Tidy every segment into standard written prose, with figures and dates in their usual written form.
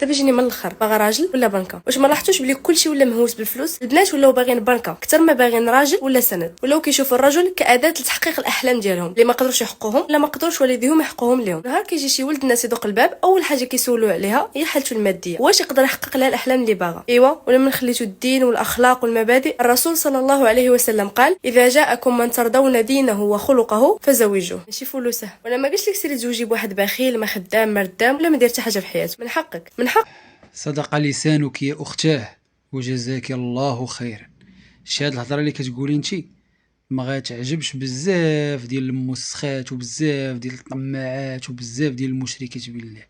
دابا جيني من الاخر، باغا راجل ولا بنكه؟ واش ما لاحظتوش بلي كلشي ولا مهووس بالفلوس؟ البنات ولاو باغيين بنكه اكثر ما باغيين راجل ولا سند، ولاو كيشوفوا الرجل كاداه لتحقيق الاحلام ديالهم اللي ما قدروش يحققوهم ولا ما قدروش والديهم يحققوهم لهم. نهار كيجي شي ولد الناس يدق الباب، اول حاجه كيسولوا عليها هي حالته الماديه، واش يقدر يحقق لها الاحلام اللي باغا. ايوا ولا من خليتو الدين والاخلاق والمبادئ، الرسول صلى الله عليه وسلم قال: اذا جاءكم من ترضون دينه وخلقه فزوجوه. ماشي فلوسه، وانا ما قلتش لك سيري تزوجي بواحد بخيل ما خدام ما ردام ولا ما دير حتى حاجه في حياته. من حقك، من حق. صدق لسانك يا أختاه وجزاك الله خيرا. شي هاد الهضره اللي كتقولي انتي ما غاتعجبش بزاف ديال المسخات وبزاف ديال الطماعات وبزاف ديال المشركات بالله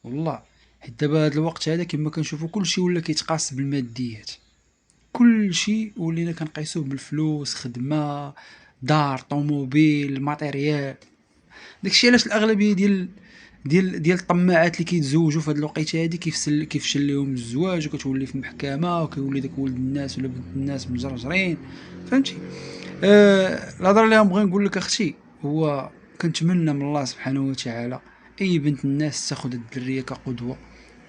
والله. حيت دابا هاد الوقت هذا كما كنشوفوا كلشي ولا كيتقاس بالماديات، كلشي ولينا كنقيسوه بالفلوس، خدمه، دار، طوموبيل، ماتيريال. داكشي علاش الاغلبيه ديال الطماعات اللي كيتزوجوا في هاد الوقيته هادي كيفشل لهم الزواج، وكتولي في المحكمه، وكيولي داك ولد الناس ولا بنت الناس مجرجرين. فهمتي؟ الهضره اللي غنبغي نقول لك اختي هو كنتمنى من الله سبحانه وتعالى اي بنت الناس تاخذ الدريه كقدوه،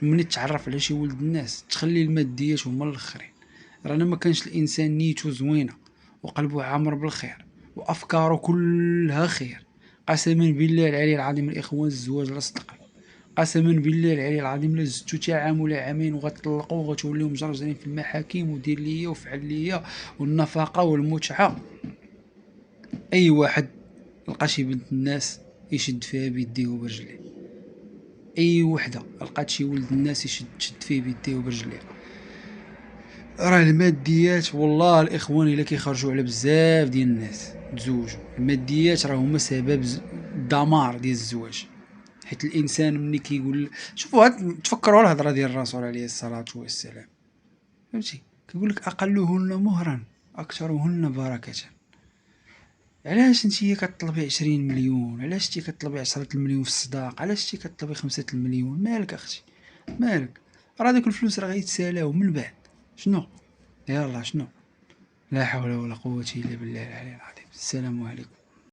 ومني تعرف على شي ولد الناس تخلي الماديات هما الاخرين. رانا ما كانش الانسان نيته زوينه وقلبه عامر بالخير وافكاره كلها خير، قسما بالله العلي العظيم الاخوان الزواج لا صدق، قسما بالله العلي العظيم لا زدتو تا عام ولا عامين وغتطلقوا وغتوليو مجرجرين في المحاكم ودير ليا وفعل ليا والنفقه والمتعه. اي واحد لقى شي بنت الناس يشد فيها بيديه وبرجليه، اي وحده لقات شي ولد الناس تشد فيه بيديه وبرجليه. راه الماديات والله الاخوان الا كيخرجوا على بزاف ديال الناس تزوجوا، الماديات راه هما سبب الدمار ديال الزواج. حيت الانسان ملي كيقول شوفوا هاد تفكروا الهضره ديال الرسول عليه الصلاه والسلام، فهمتي؟ كيقول لك اقلهن مهرا اكثرهن بركه. علاش نتيا كطلبي 20 مليون؟ علاش انتي كطلبي 10 المليون في الصداق؟ علاش انتي كطلبي 5 المليون؟ مالك اختي مالك؟ راه داك الفلوس راه غيتسالاو من بعد. شنو يلا شنو؟ لا حول ولا قوه الا بالله العلي العظيم. السلام عليكم.